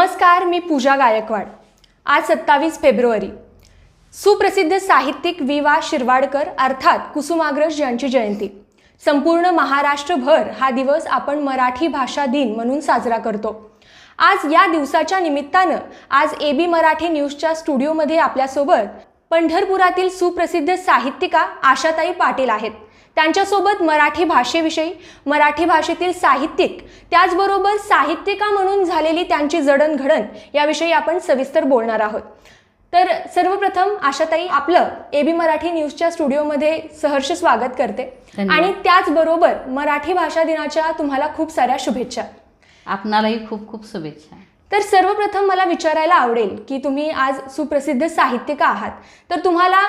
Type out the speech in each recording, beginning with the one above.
नमस्कार, मी पूजा गायकवाड। आज 27 फेब्रुवारी सुप्रसिद्ध साहित्यिक वि.वा. शिरवाडकर अर्थात कुसुमाग्रज यांची जयंती। संपूर्ण महाराष्ट्रभर हा दिवस आपण मराठी भाषा दिन म्हणून साजरा करतो। आज या दिवसाच्या निमित्तानं आज AB मराठी न्यूजच्या स्टुडिओमध्ये आपल्यासोबत पंढरपुरातील सुप्रसिद्ध साहित्यिका आशाताई पाटील आहेत। त्यांच्यासोबत मराठी भाषेविषयी, मराठी भाषेतील साहित्यिक, त्याचबरोबर साहित्यिका म्हणून झालेली त्यांची जडणघडण याविषयी आपण सविस्तर बोलणार आहोत। तर सर्वप्रथम आशाताई, आपलं AB मराठी न्यूजच्या स्टुडिओमध्ये सहर्ष स्वागत करते आणि त्याचबरोबर मराठी भाषा दिनाच्या तुम्हाला खूप साऱ्या शुभेच्छा। आपणालाही खूप खूप शुभेच्छा। तर सर्वप्रथम मला विचारायला आवडेल की तुम्ही आज सुप्रसिद्ध साहित्यिका आहात, तर तुम्हाला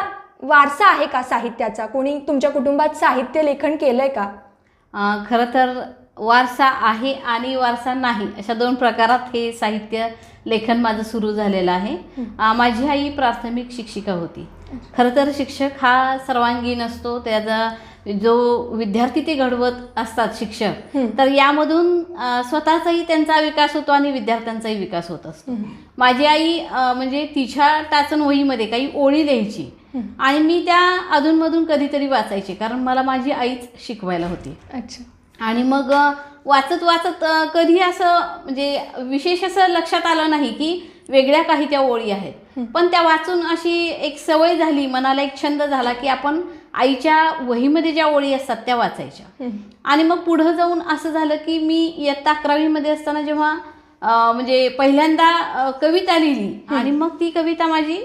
वारसा आहे का साहित्याचा? कोणी तुमच्या कुटुंबात साहित्य लेखन केलंय का? खरं तर वारसा आहे आणि वारसा नाही अशा दोन प्रकारात हे साहित्य लेखन माझं सुरू झालेलं आहे। माझी आई प्राथमिक शिक्षिका होती। खरं तर शिक्षक हा सर्वांगीण असतो, त्याचा जो विद्यार्थी ते घडवत असतात शिक्षक, तर यामधून स्वतःचाही त्यांचा विकास होतो आणि विद्यार्थ्यांचाही विकास होत असतो। माझी आई म्हणजे तिच्या टाचन वहीमध्ये काही ओळी लिहायची आणि मी त्या अधूनमधून कधीतरी वाचायचे, कारण मला माझी आईच शिकवायला होती। अच्छा। आणि मग वाचत वाचत कधी असं म्हणजे विशेष असं लक्षात आलं नाही की वेगळ्या काही त्या ओळी आहेत, पण त्या वाचून अशी एक सवय झाली, मनाला एक छंद झाला की आपण आईच्या वहीमध्ये ज्या ओळी असतात त्या वाचायच्या। आणि मग पुढं जाऊन असं झालं की मी इयत्ता 11वी असताना जेव्हा म्हणजे पहिल्यांदा कविता लिहिली आणि मग ती कविता माझी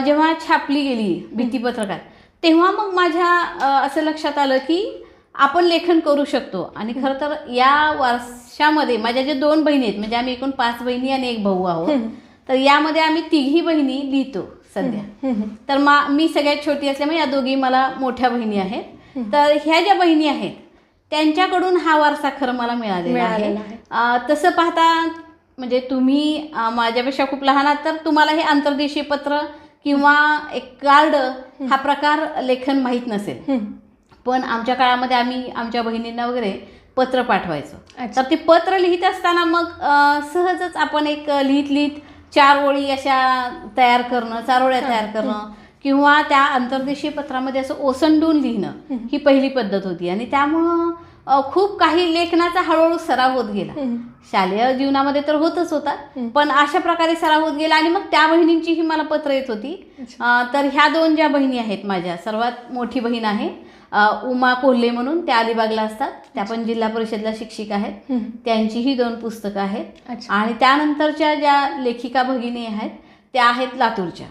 जेव्हा छापली गेली भित्तीपत्रकात, तेव्हा मग माझ्या असं लक्षात आलं की आपण लेखन करू शकतो। आणि खरं तर या वर्षामध्ये माझ्या ज्या 2 बहिणी आहेत, म्हणजे आम्ही एकूण 5 बहिणी आणि 1 भाऊ आहोत, तर यामध्ये आम्ही 3 बहिणी लिहितो सध्या। तर मी सगळ्यात छोटी असल्यामुळे या दोघी मला मोठ्या बहिणी आहेत। तर ह्या ज्या बहिणी आहेत त्यांच्याकडून हा वारसा खरं मला मिळालेला आहे। तसं पाहता म्हणजे तुम्ही माझ्यापेक्षा खूप लहान आहात, तर तुम्हाला हे आंतरदेशीय पत्र किंवा एक कार्ड हा प्रकार लेखन माहीत नसेल, पण आमच्या काळामध्ये आम्ही आमच्या बहिणींना वगैरे पत्र पाठवायचो। तर ते पत्र लिहित असताना मग सहजच आपण एक लिहित 4 ओळी अशा तयार करणं, 4 ओळ्या तयार करणं किंवा त्या आंतरदेशीय पत्रामध्ये असं ओसंडून लिहिणं ही पहिली पद्धत होती। आणि त्यामुळं खूप काही लेखनाचा हळूहळू सराव होत गेला। शालेय जीवनामध्ये तर होतच होता, पण अशा प्रकारे सराव होत गेला। आणि मग त्या बहिणींचीही मला पत्र येत होती। तर ह्या 2 ज्या बहिणी आहेत, माझ्या सर्वात मोठी बहीण आहे उमा कोल्हे म्हणून, त्या अलिबागला असतात, त्या पण जिल्हा परिषदला शिक्षिका आहेत, त्यांचीही 2 पुस्तकं आहेत। आणि त्यानंतरच्या ज्या लेखिका भगिनी आहेत त्या आहेत लातूरच्या,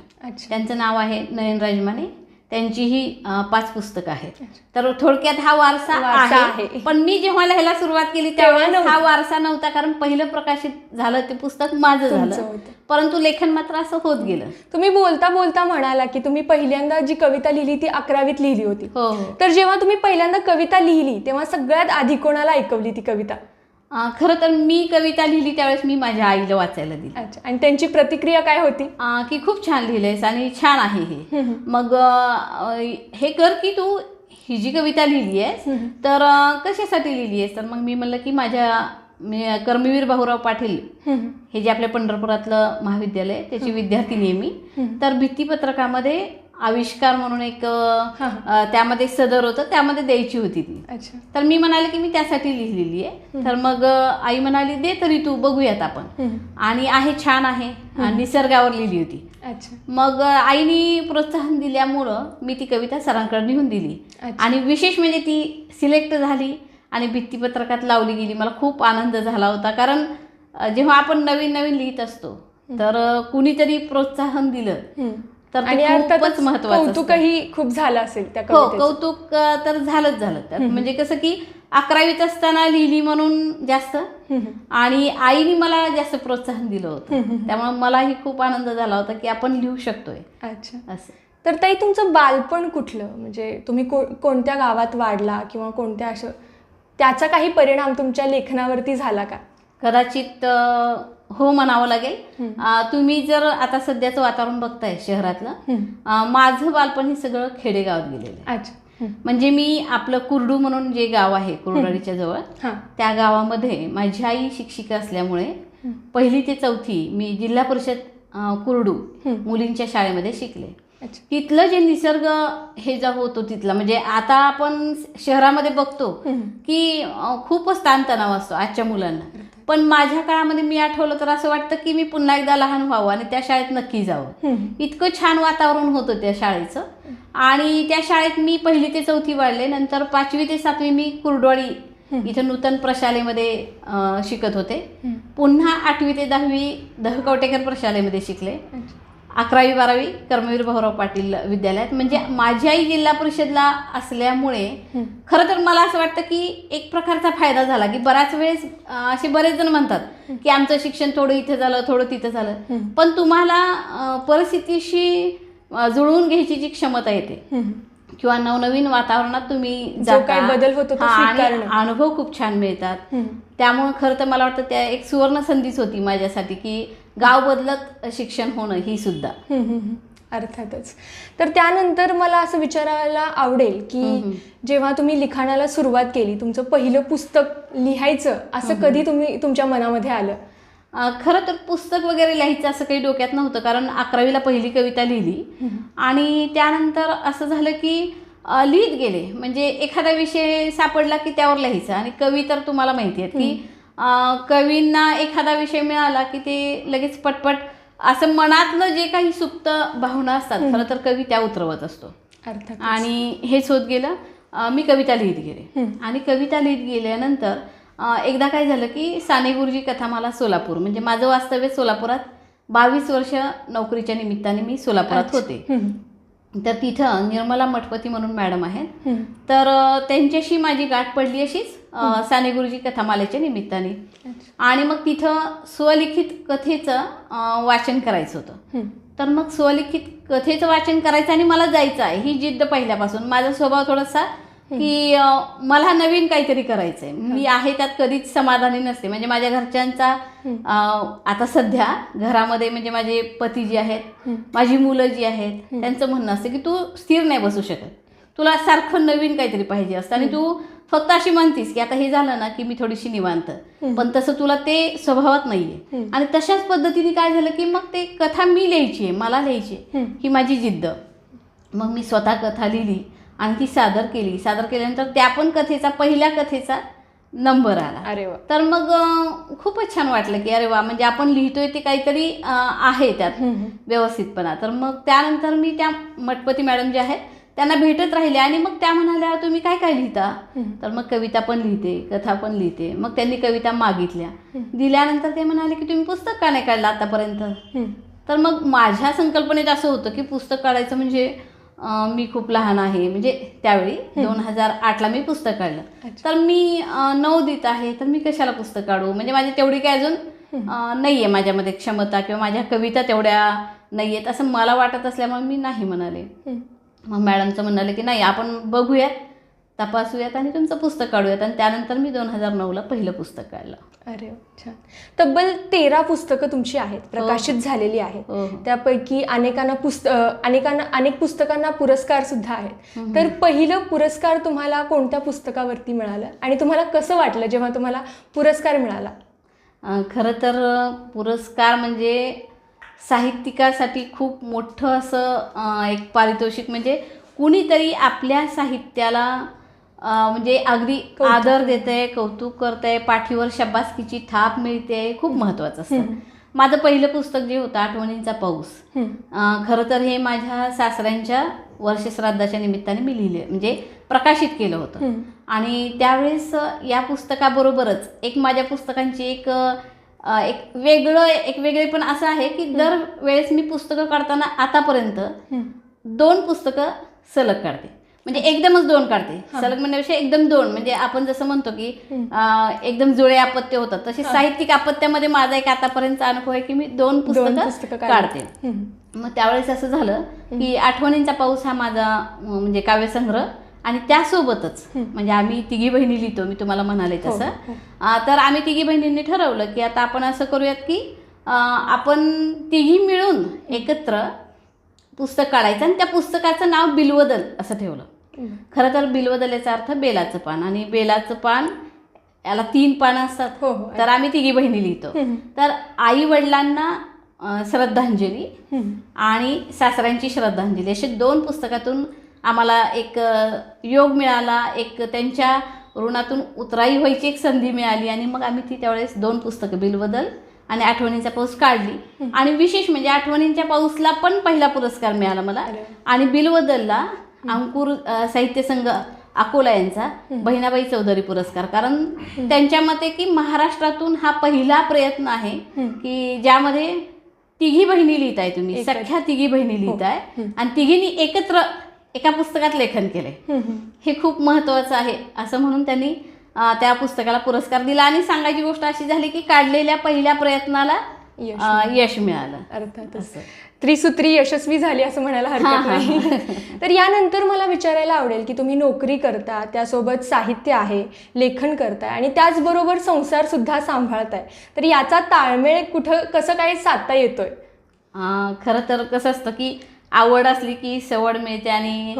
त्यांचं नाव आहे नयन राजमाने, त्यांचीही 5 पुस्तकं आहेत। तर थोडक्यात हा वारसा आहे, पण मी जेव्हा लिहायला सुरुवात केली त्यावेळेस हा वारसा नव्हता, कारण पहिलं प्रकाशित झालं ते पुस्तक माझं झालं, परंतु लेखन मात्र असं होत गेलं। तुम्ही बोलता बोलता म्हणाला की तुम्ही पहिल्यांदा जी कविता लिहिली ती 11वीत लिहिली होती। तर जेव्हा तुम्ही पहिल्यांदा कविता लिहिली तेव्हा सगळ्यात आधी कोणाला ऐकवली ती कविता? खरं तर मी कविता लिहिली त्यावेळेस मी माझ्या आईला वाचायला दिली। अच्छा। आणि त्यांची प्रतिक्रिया काय होती? की खूप छान लिहिलंयस आणि छान आहे हे, मग हे कर की तू ही जी कविता लिहिली आहेस तर कशासाठी लिहिली आहेस? तर मग मी म्हणलं की माझ्या कर्मवीर भाऊराव पाटील हे जे आपल्या पंढरपुरातलं महाविद्यालय त्याची विद्यार्थिनी आहे मी। तर भित्तीपत्रकामध्ये आविष्कार म्हणून एक त्यामध्ये सदर होतं, त्यामध्ये द्यायची होती ती। तर मी म्हणाले की मी त्यासाठी लिहिलेली आहे। तर मग आई म्हणाली दे तरी तू, बघूयात आपण। आणि आहे छान आहे, निसर्गावर लिहिली होती। मग आईनी प्रोत्साहन दिल्यामुळं मी ती कविता सरांकडे नेऊन दिली आणि विशेष म्हणजे ती सिलेक्ट झाली आणि भित्तीपत्रकात लावली गेली। मला खूप आनंद झाला होता, कारण जेव्हा आपण नवीन नवीन लिहित असतो तर कुणीतरी प्रोत्साहन दिलं तर आणि खूपच महत्त्वाचं, कौतुकही खूप झालं असेल त्या कवितेचं। कौतुक तर झालंच झालं। म्हणजे कसं की 11वीत असताना लिहिली म्हणून जास्त, आणि आईने मला जास्त प्रोत्साहन दिलं होतं, त्यामुळे मलाही खूप आनंद झाला होता की आपण लिहू शकतोय। अच्छा। असं तर ताई, तुमचं बालपण कुठलं, म्हणजे तुम्ही कोणत्या गावात वाढला किंवा कोणत्या असं त्याचा काही परिणाम तुमच्या लेखनावरती झाला का? कदाचित हो म्हणावं लागेल। तुम्ही जर आता सध्याचं वातावरण बघताय शहरातलं, माझं बालपण हे सगळं खेडेगावात गेलेलं आहे। अच्छा। म्हणजे मी आपलं कुर्डू म्हणून जे गाव आहे कुर्डाडीच्या जवळ, त्या गावामध्ये माझी आई शिक्षिका असल्यामुळे पहिली ते चौथी मी जिल्हा परिषद कुरडू हम्म. मुलींच्या शाळेमध्ये शिकले. अच्छा. तिथलं जे निसर्ग हे जे होतो तिथलं, म्हणजे आता आपण शहरामध्ये बघतो की खूपच ताणतणाव असतो आजच्या मुलांना, पण माझ्या काळामध्ये मी आठवलं तर असं वाटतं की मी पुन्हा एकदा लहान व्हावं आणि त्या शाळेत नक्की जावं. इतकं छान वातावरण होतं त्या शाळेचं. आणि त्या शाळेत मी पहिली ते चौथी वाढले. नंतर 5वी ते 7वी मी कुर्डवाडी इथं नूतन प्रशालेमध्ये शिकत होते. पुन्हा 8वी ते 10वी दहकवटेकर प्रशालेमध्ये शिकले. 11वी 12वी कर्मवीर भाऊराव पाटील विद्यालयात. म्हणजे माझी आई जिल्हा परिषदला असल्यामुळे खरं तर मला असं वाटतं की एक प्रकारचा फायदा झाला की बऱ्याच वेळेस असे बरेच जण म्हणतात की आमचं शिक्षण थोडं इथं झालं थोडं तिथं झालं, पण तुम्हाला परिस्थितीशी जुळवून घ्यायची जी क्षमता येते किंवा नवनवीन वातावरणात तुम्ही जो काही बदल होतो तो आणि स्वीकारणं. अनुभव खूप छान मिळतात. त्यामुळे खरं तर मला वाटतं त्या एक सुवर्ण संधीच होती माझ्यासाठी की गाव बदलत शिक्षण होणं ही सुद्धा. अर्थातच. तर त्यानंतर मला असं विचारायला आवडेल की जेव्हा तुम्ही लिखाणाला सुरुवात केली, तुमचं पहिलं पुस्तक लिहायचं असं कधी तुमच्या मनामध्ये आलं? खरं तर पुस्तक वगैरे लिहायचं असं काही डोक्यात नव्हतं, कारण 11वीला पहिली कविता लिहिली आणि त्यानंतर असं झालं की लिहित गेले. म्हणजे एखादा विषय सापडला की त्यावर लिहायचं. आणि कवी तर तुम्हाला माहिती आहे की कवींना एखादा विषय मिळाला की ते लगेच पटपट असं मनातलं जे काही सुप्त भावना असतात खरं तर कवी त्या उतरवत असतो. आणि हेच होत गेलं. मी कविता लिहित गेले आणि कविता लिहित गेल्यानंतर एकदा काय झालं की साने गुरुजी कथामाला सोलापूर, म्हणजे माझं वास्तव्य सोलापुरात 22 वर्ष नोकरीच्या निमित्ताने मी सोलापुरात होते. तर तिथं निर्मला मठपती म्हणून मॅडम आहेत, तर त्यांच्याशी माझी गाठ पडली अशीच साने गुरुजी कथामालेच्या निमित्ताने. आणि मग तिथं स्वलिखित कथेचं वाचन करायचं होतं. तर मग स्वलिखित कथेचं वाचन करायचं आणि मला जायचं आहे ही जिद्द पहिल्यापासून. माझा स्वभाव थोडासा की मला नवीन काहीतरी करायचं आहे. मी आहे त्यात कधीच समाधानी नसते. म्हणजे माझ्या घरच्यांचा आता सध्या घरामध्ये म्हणजे माझे पती जे आहेत, माझी मुलं जी आहेत, त्यांचं म्हणणं असतं की तू स्थिर नाही बसू शकत, तुला सारखं नवीन काहीतरी पाहिजे असतं आणि तू फक्त अशी म्हणतीस की आता हे झालं ना की मी थोडीशी निवांत, पण तसं तुला ते स्वभावात नाहीये. आणि तशाच पद्धतीने काय झालं की मग ते कथा मी लिहायची आहे, मला लिहायची ही माझी जिद्द. मग मी स्वतः कथा लिहिली आणि ती सादर केली. सादर केल्यानंतर त्या पण कथेचा पहिल्या कथेचा नंबर आला. अरे वा. तर मग खूपच छान वाटलं की अरे वा, म्हणजे आपण लिहितोय ते काहीतरी आहे त्यात व्यवस्थितपणा. तर मग त्यानंतर मी त्या मठपती मॅडम जे आहेत त्यांना भेटत राहिले आणि मग त्या म्हणाल्या तुम्ही काय काय लिहिता? तर मग कविता पण लिहिते, कथा पण लिहिते. मग त्यांनी कविता मागितल्या, दिल्यानंतर ते म्हणाले की तुम्ही पुस्तक का नाही काढलं आतापर्यंत? तर मग माझ्या संकल्पनेत असं होतं की पुस्तक काढायचं म्हणजे मी खूप लहान आहे, म्हणजे त्यावेळी 2008ला मी पुस्तक काढलं. तर मी 9वीत आहे, तर मी कशाला पुस्तक काढू? म्हणजे माझी तेवढी काय अजून नाही आहे माझ्यामध्ये क्षमता किंवा माझ्या कविता तेवढ्या नाही आहेत असं मला वाटत असल्यामुळे मी नाही म्हणाले. मग मॅडमचं म्हणाले की नाही, आपण बघूयात, तपासूयात आणि तुमचं पुस्तक काढूयात. आणि त्यानंतर मी 2009ला पहिलं पुस्तक काढलं. अरे छान. तब्बल 13 पुस्तकं तुमची आहेत, प्रकाशित झालेली आहेत. त्यापैकी अनेक पुस्तकांना पुरस्कार सुद्धा आहेत. तर पहिलं पुरस्कार तुम्हाला कोणत्या पुस्तकावरती मिळालं आणि तुम्हाला कसं वाटलं जेव्हा तुम्हाला पुरस्कार मिळाला? खरं तर पुरस्कार म्हणजे साहित्यिकासाठी खूप मोठं असं एक पारितोषिक. म्हणजे कुणीतरी आपल्या साहित्याला म्हणजे अगदी आदर देतंय, कौतुक करतंय, पाठीवर शाबासकीची थाप मिळते, खूप महत्त्वाचं असतं. माझं पहिलं पुस्तक जे होतं आठवणींचा पाऊस, खरं तर हे माझ्या सासऱ्यांच्या वर्षश्राद्धाच्या निमित्ताने मी लिहिले, म्हणजे प्रकाशित केलं होतं. आणि त्यावेळेस या पुस्तकाबरोबरच एक माझ्या पुस्तकांची एक वेगळेपण असं आहे की दरवेळेस मी पुस्तकं काढताना आतापर्यंत 2 पुस्तकं सलग काढते. म्हणजे एकदमच 2 काढते, सलग म्हणण्यापेक्षा एकदम 2. म्हणजे आपण जसं म्हणतो की एकदम जुळे अपत्य होतात, तसे साहित्यिक अपत्यामध्ये माझा एक आतापर्यंतचा अनुभव आहे की मी 2 पुस्तकं काढते. मग त्यावेळेस असं झालं की आठवणींचा पाऊस हा माझा म्हणजे काव्यसंग्रह आणि त्यासोबतच म्हणजे आम्ही तिघी बहिणी लिहितो, मी तुम्हाला म्हणाले तसं. तर आम्ही तिघी बहिणींनी ठरवलं की आता आपण असं करूयात की आपण तिघी मिळून एकत्र पुस्तक काढायचं आणि त्या पुस्तकाचं नाव बिल्वदल असं ठेवलं. खरं तर बिल्वदल याचा अर्थ बेलाचं पान, आणि बेलाचं पान याला 3 पानं असतात. हो, हो. तर आम्ही तिघी बहिणी लिहितो. तर आई वडिलांना श्रद्धांजली आणि सासऱ्यांची श्रद्धांजली असे 2 पुस्तकातून आम्हाला एक योग मिळाला, एक त्यांच्या ऋणातून उतराई व्हायची एक संधी मिळाली. आणि मग आम्ही ती त्यावेळेस 2 पुस्तकं बिलबदल आणि आठवणींचा पाऊस काढली. आणि विशेष म्हणजे आठवणींच्या पाऊसला पण पहिला पुरस्कार मिळाला मला. आणि बिलबदलला अंकुर साहित्य संघ अकोला यांचा बहिणाबाई चौधरी पुरस्कार. कारण त्यांच्या मते की महाराष्ट्रातून हा पहिला प्रयत्न आहे की ज्यामध्ये तिघी बहिणी लिहिताय, तुम्ही सख्या तिघी बहिणी लिहिताय आणि तिघींनी एकत्र एका पुस्तकात लेखन केले. हे खूप महत्त्वाचं आहे असं म्हणून त्यांनी त्या पुस्तकाला पुरस्कार दिला. आणि सांगायची गोष्ट अशी झाली की काढलेल्या पहिल्या प्रयत्नाला यश मिळालं. अर्थातच त्रिसूत्री यशस्वी झाली असं म्हणायला हरकत नाही. तर यानंतर मला विचारायला आवडेल की तुम्ही नोकरी करता, त्यासोबत साहित्य आहे, लेखन करताय आणि त्याचबरोबर संसार सुद्धा सांभाळताय. तर याचा ताळमेळ कुठं कसं काय साधता येतोय? खरं तर कसं असतं की आवड असली की सवड मिळते. आणि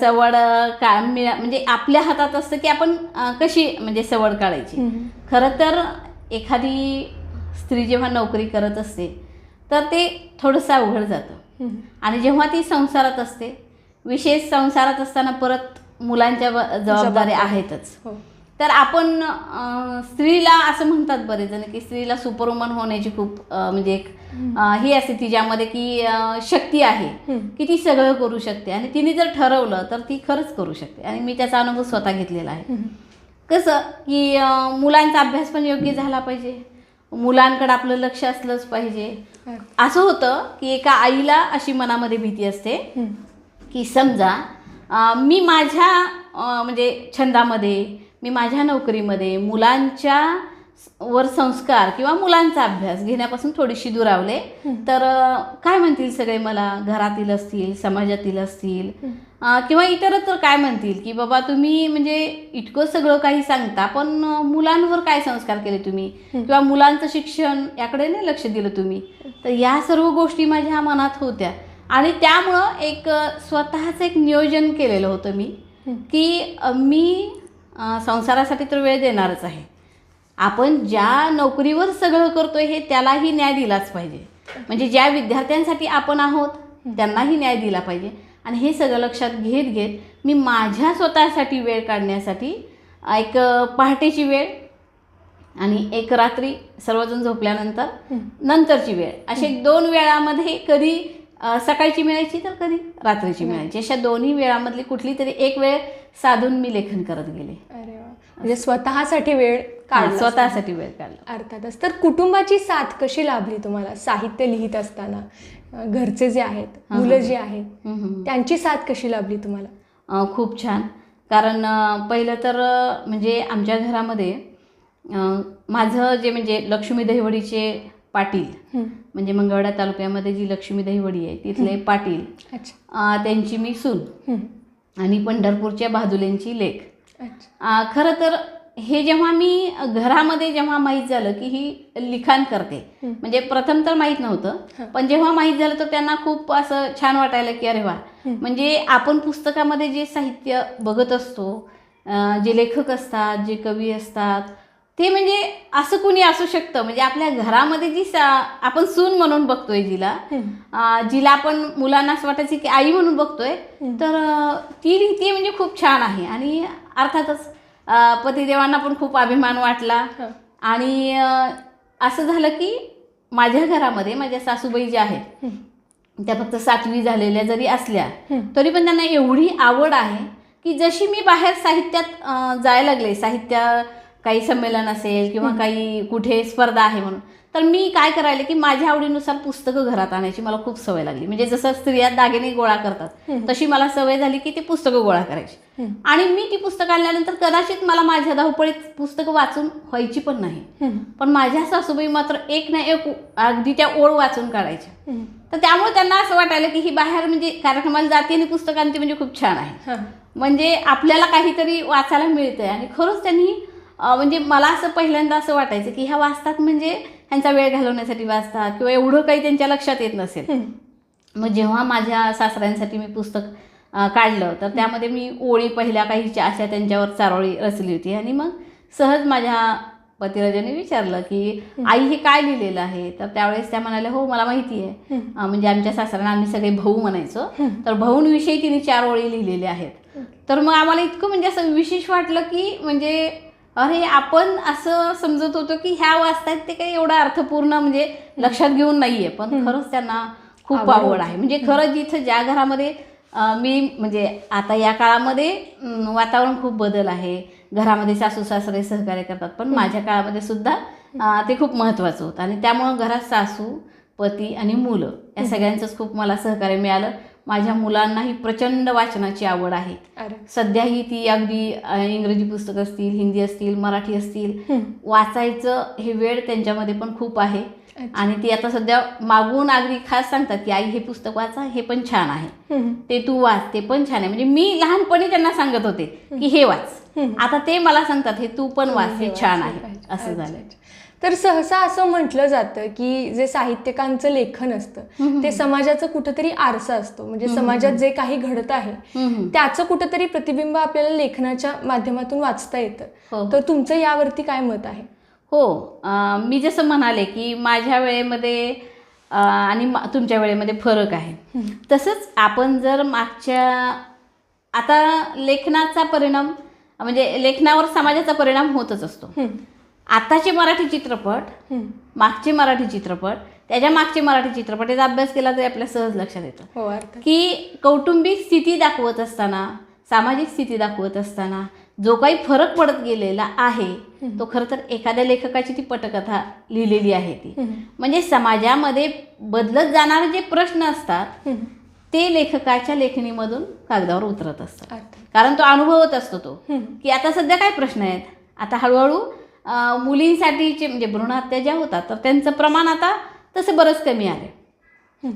सवड म्हणजे आपल्या हातात असतं की आपण कशी म्हणजे सवड काढायची. खरं तर एखादी स्त्री जेव्हा नोकरी करत असते तर ते थोडंसं अवघड जातं. आणि जेव्हा ती संसारात असते, विशेष संसारात असताना परत मुलांच्या जबाबदाऱ्या आहेतच. तर आपण स्त्रीला असं म्हणतात बरेच जण की स्त्रीला सुपरवुमन होण्याची खूप म्हणजे एक ही असते तिच्यामध्ये की शक्ती आहे की ती सगळं करू शकते. आणि तिने जर ठरवलं तर ती खरंच करू शकते. आणि मी त्याचा अनुभव स्वतः घेतलेला आहे. कसं की मुलांचा अभ्यास पण योग्य झाला पाहिजे, मुलांकडे आपलं लक्ष असलंच पाहिजे. असं होतं की एका आईला अशी मनामध्ये भीती असते की समजा मी माझ्या म्हणजे छंदामध्ये, मी माझ्या नोकरीमध्ये मुलांच्या वर संस्कार किंवा मुलांचा अभ्यास घेण्यापासून थोडीशी दुरावले तर काय म्हणतील सगळे मला, घरातील असतील, समाजातील असतील किंवा इतरत्र काय म्हणतील की बाबा तुम्ही म्हणजे इतकं सगळं काही सांगता पण मुलांवर काय संस्कार केले तुम्ही किंवा मुलांचं शिक्षण याकडे नाही लक्ष दिलं तुम्ही. तर या सर्व गोष्टी माझ्या मनात होत्या. आणि त्यामुळं एक स्वतःचं एक नियोजन केलेलं होतं मी की मी संसारासाठी तर वेळ देणारच आहे. आपण ज्या नोकरीवर सगळं करतोय हे त्यालाही न्याय दिलाच पाहिजे. म्हणजे ज्या विद्यार्थ्यांसाठी आपण आहोत त्यांनाही न्याय दिला पाहिजे. आणि हे सगळं लक्षात घेत मी माझ्या स्वतःसाठी वेळ काढण्यासाठी एक पहाटेची वेळ आणि एक रात्री सर्वजण झोपल्यानंतर नंतरची वेळ असे 2 वेळामध्ये कधी सकाळची मिळायची तर कधी रात्रीची मिळायची. अशा दोन्ही वेळामधली कुठली तरी एक वेळ साधून मी लेखन करत गेले. अरे वा, म्हणजे स्वतःसाठी वेळ काढला. स्वतःसाठी वेळ काढला. अर्थातच. तर कुटुंबाची साथ कशी लाभली तुम्हाला साहित्य लिहित असताना? घरचे जे आहेत, मुलं जे आहेत, त्यांची साथ कशी लाभली तुम्हाला? खूप छान. कारण पहिलं तर म्हणजे आमच्या घरामध्ये माझं जे म्हणजे लक्ष्मी दहिवडीचे पाटील म्हणजे मंगळवेढा तालुक्यामध्ये जी लक्ष्मी दहिवडी आहे तिथले पाटील, त्यांची मी सून आणि पंढरपूरच्या बादुलेंची लेक. खरं तर हे जेव्हा मी घरामध्ये जेव्हा माहीत झालं की ही लिखाण करते, म्हणजे प्रथम तर माहीत नव्हतं पण जेव्हा माहीत झालं तर त्यांना खूप असं छान वाटायला की अरे वा, म्हणजे आपण पुस्तकामध्ये जे साहित्य बघत असतो, जे लेखक असतात, जे कवी असतात ते म्हणजे असं कुणी असू शकतं. म्हणजे आपल्या घरामध्ये जी आपण सून म्हणून बघतोय जिला आपण मुलांना असं वाटायचं की आई म्हणून बघतोय तर ती लिहिते म्हणजे खूप छान आहे. आणि अर्थातच पतिदेवांना पण खूप अभिमान वाटला. आणि असं झालं की माझ्या घरामध्ये माझ्या सासूबाई ज्या आहेत त्या फक्त 7वी झालेल्या जरी असल्या तरी पण त्यांना एवढी आवड आहे की जशी मी बाहेर साहित्यात जायला लागले, साहित्य काही संमेलन असेल किंवा काही कुठे स्पर्धा आहे म्हणून, तर मी काय करायला की माझ्या आवडीनुसार पुस्तकं घरात आणायची मला खूप सवय लागली. म्हणजे जसं स्त्रिया दागिने गोळा करतात तशी मला सवय झाली की ती पुस्तकं गोळा करायची. आणि मी ती पुस्तकं आणल्यानंतर कदाचित मला माझ्या धावपळीत पुस्तकं वाचून व्हायची पण नाही, पण माझ्या सासूबाई मात्र एक ना एक अगदी त्या ओळ वाचून काढायच्या. तर त्यामुळे त्यांना असं वाटायला की ही बाहेर म्हणजे कार्यक्रमाला जाते आणि पुस्तकं आणते म्हणजे खूप छान आहे, म्हणजे आपल्याला काहीतरी वाचायला मिळतंय. आणि खरंच त्यांनी म्हणजे मला असं पहिल्यांदा असं वाटायचं की ह्या वाचतात म्हणजे ह्यांचा वेळ घालवण्यासाठी वाचतात किंवा एवढं काही त्यांच्या लक्षात येत नसेल. मग जेव्हा माझ्या सासऱ्यांसाठी मी पुस्तक काढलं तर त्यामध्ये मी ओळी पहिल्या काही अशा त्यांच्यावर चारोळी रचली होती आणि मग सहज माझ्या पतिराजाने विचारलं की आई हे काय लिहिलेलं आहे. तर त्यावेळेस त्या म्हणाल्या हो मला माहिती आहे. म्हणजे आमच्या सासऱ्यांना आम्ही सगळे भाऊ म्हणायचो, तर भाऊंविषयी तिने 4 ओळी लिहिलेल्या आहेत. तर मग आम्हाला इतकं म्हणजे असं विशेष वाटलं की म्हणजे अरे आपण असं समजत होतो की ह्या वाचतायत ते काही एवढा अर्थपूर्ण म्हणजे लक्षात घेऊन नाहीये, पण खरंच त्यांना खूप आवड आहे. म्हणजे खरं जिथं ज्या घरामध्ये मी म्हणजे आता या काळामध्ये वातावरण खूप बदल आहे, घरामध्ये सासू सासरे सहकार्य करतात, पण माझ्या काळामध्ये सुद्धा ते खूप महत्त्वाचं होतं. आणि त्यामुळं घरात सासू, पती आणि मुलं या सगळ्यांचंच खूप मला सहकार्य मिळालं. माझ्या मुलांनाही प्रचंड वाचनाची आवड आहे. सध्याही ती अगदी इंग्रजी पुस्तक असतील, हिंदी असतील, मराठी असतील, वाचायचं हे वेळ त्यांच्यामध्ये पण खूप आहे. आणि ती आता सध्या मागून अगदी खास सांगतात की आई हे पुस्तक वाचा, हे पण छान आहे, ते तू वाच, ते पण छान आहे. म्हणजे मी लहानपणी त्यांना सांगत होते की हे वाच, आता ते मला सांगतात हे तू पण वाच, हे छान आहे. असं झालं. तर सहसा असं म्हटलं जातं की जे साहित्यिकांचं लेखन असतं ते समाजाचं कुठंतरी आरसा असतो. म्हणजे समाजात जे काही घडत आहे त्याचं कुठंतरी प्रतिबिंब आपल्याला लेखनाच्या माध्यमातून वाचता येतं. तर तुमचं यावरती काय मत आहे? हो, मी जसं म्हणाले की माझ्या वेळेमध्ये आणि तुमच्या वेळेमध्ये फरक आहे. तसंच आपण जर मागच्या आता लेखनाचा परिणाम म्हणजे लेखनावर समाजाचा परिणाम होतच असतो. आताचे मराठी चित्रपट, मागचे मराठी चित्रपट, त्याच्या मागचे मराठी चित्रपट याचा अभ्यास केला तरी आपल्या सहज लक्षात येतं की कौटुंबिक स्थिती दाखवत असताना, सामाजिक स्थिती दाखवत असताना जो काही फरक पडत गेलेला आहे तो खरं तर एखाद्या लेखकाची ती पटकथा लिहिलेली आहे. ती म्हणजे समाजामध्ये बदलत जाणारे जे प्रश्न असतात ते लेखकाच्या लेखणीमधून कागदावर उतरत असतात. कारण तो अनुभवत असतो तो की आता सध्या काय प्रश्न आहेत. आता हळूहळू मुलींसाठीचे म्हणजे भ्रूणहत्या ज्या होतात तर त्यांचं प्रमाण आता तसं बरंच कमी आले.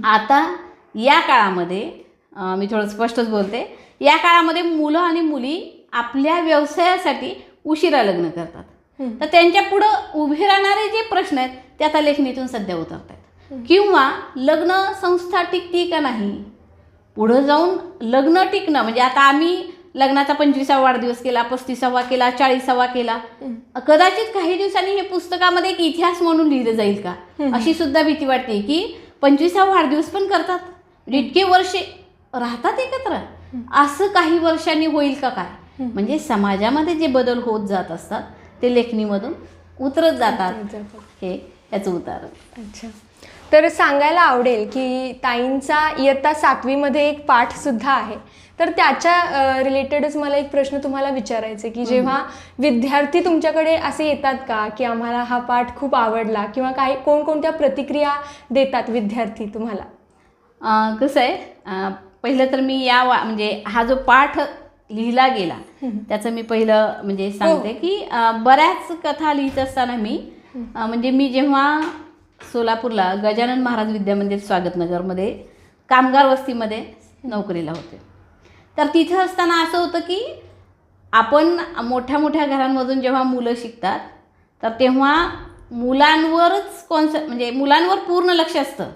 आता या काळामध्ये मी थोडं स्पष्टच बोलते, या काळामध्ये मुलं आणि मुली आपल्या व्यवसायासाठी उशिरा लग्न करतात. तर त्यांच्या पुढं उभे राहणारे जे प्रश्न आहेत ते आता लेखणीतून सध्या उतरत आहेत. किंवा लग्न संस्था टिकती का नाही, पुढं जाऊन लग्न टिकणं म्हणजे आता आम्ही लग्नाचा 25वा वाढदिवस केला, 35वा केला, 40वा केला, कदाचित काही दिवसांनी हे पुस्तकामध्ये एक इतिहास म्हणून लिहिलं जाईल का अशी सुद्धा भीती वाटते की 25वा वाढदिवस पण करतात, इतके वर्षे राहतात एकत्र, असं काही वर्षांनी होईल का काय. म्हणजे समाजामध्ये जे बदल होत जात असतात ते लेखणीमधून उतरत जातात. हे याचं उदाहरण. अच्छा, तर सांगायला आवडेल की ताईंचा इयत्ता 7वीमध्ये एक पाठ सुद्धा आहे. तर त्याच्या रिलेटेडच मला एक प्रश्न तुम्हाला विचारायचा की जेव्हा विद्यार्थी तुमच्याकडे असे येतात का की आम्हाला हा पाठ खूप आवडला, किंवा काही कोणकोणत्या प्रतिक्रिया देतात विद्यार्थी तुम्हाला? कसं आहे, पहिलं तर मी म्हणजे हा जो पाठ लिहिला गेला त्याचं मी पहिलं म्हणजे सांगते की बऱ्याच कथा लिहित असताना म्हणजे मी जेव्हा सोलापूरला गजानन महाराज विद्यामंदिर स्वागतनगरमध्ये कामगार वस्तीमध्ये नोकरीला होते, तर तिथं असताना असं होतं की आपण मोठ्या मोठ्या घरांमधून जेव्हा मुलं शिकतात तर तेव्हा मुलांवरच म्हणजे मुलांवर पूर्ण लक्ष असतं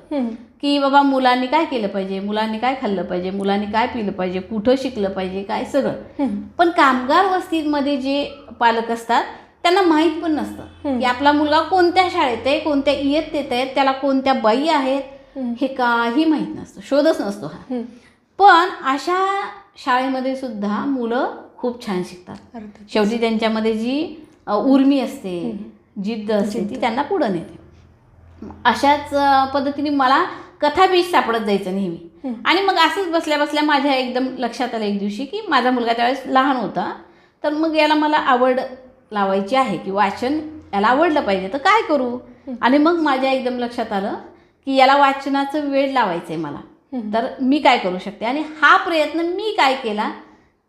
की बाबा मुलांनी काय केलं पाहिजे, मुलांनी काय खाल्लं पाहिजे, मुलांनी काय पिलं पाहिजे, कुठं शिकलं पाहिजे, काय सगळं. पण कामगार वस्तीमध्ये जे पालक असतात त्यांना माहीत पण नसतं की आपला मुलगा कोणत्या शाळेत आहे, कोणत्या इयत्तेत आहे, त्याला कोणत्या बाई आहेत, हे काही माहीत नसतं, शोधच नसतो हा. पण अशा शाळेमध्ये सुद्धा मुलं खूप छान शिकतात. शेवटी त्यांच्यामध्ये जी उर्मी असते, जिद्द असते, ती त्यांना पुढं नेते. अशाच पद्धतीने मला कथाबीज सापडत जायचं नेहमी. आणि मग असंच बसल्या बसल्या माझ्या एकदम लक्षात आलं एक दिवशी की माझा मुलगा त्यावेळेस लहान होता, तर मग याला मला आवड लावायची आहे की वाचन याला आवडलं पाहिजे, तर काय करू. आणि मग माझ्या एकदम लक्षात आलं की याला वाचनाचं वेळ लावायचं आहे मला, तर मी काय करू शकते. आणि हा प्रयत्न मी काय केला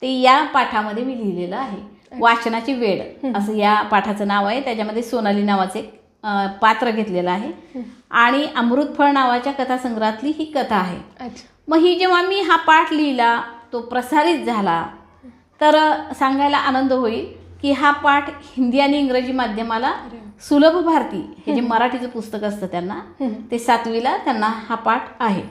ते या पाठामध्ये मी लिहिलेलं आहे. वाचनाची वेळ असं या पाठाचं नाव आहे. त्याच्यामध्ये सोनाली नावाचे एक पात्र घेतलेलं आहे आणि अमृतफळ नावाच्या कथासंग्रहातली ही कथा आहे. मग ही जेव्हा मी हा पाठ लिहिला, तो प्रसारित झाला, तर सांगायला आनंद होईल की हा पाठ हिंदी आणि इंग्रजी माध्यमाला सुलभ भारती हे जे मराठीचं पुस्तक असतं त्यांना, ते 7वीला त्यांना हा पाठ आहे.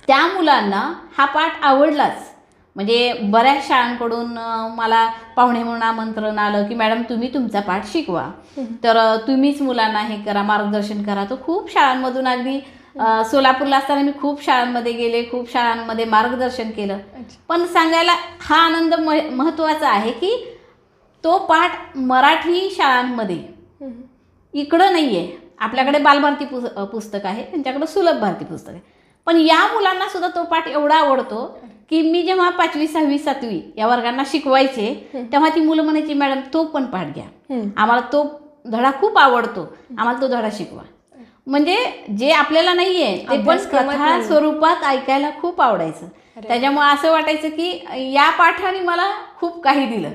त्या मुलांना हा पाठ आवडलाच, म्हणजे बऱ्याच शाळांकडून मला पाहुणे म्हणून आमंत्रण आलं की मॅडम तुम्ही तुमचा पाठ शिकवा, तर तुम्हीच मुलांना हे करा, मार्गदर्शन करा. तर खूप शाळांमधून अगदी सोलापूरला असताना मी खूप शाळांमध्ये गेले, खूप शाळांमध्ये मार्गदर्शन केलं. पण सांगायला हा आनंद महत्त्वाचा आहे की तो पाठ मराठी शाळांमध्ये इकडं नाही आहे. आपल्याकडे बालभारती पुस्तक आहे, त्यांच्याकडे सुलभ भारती पुस्तक आहे. पण या मुलांना सुद्धा तो पाठ एवढा आवडतो की मी जेव्हा 5वी 6वी 7वी या वर्गांना शिकवायचे तेव्हा ती मुलं म्हणायची मॅडम तो पण पाठ घ्या, आम्हाला तो धडा खूप आवडतो, आम्हाला तो धडा शिकवा. म्हणजे जे आपल्याला नाही आहे ते पण कथा स्वरूपात ऐकायला खूप आवडायचं. त्याच्यामुळे असं वाटायचं की या पाठाने मला खूप काही दिलं.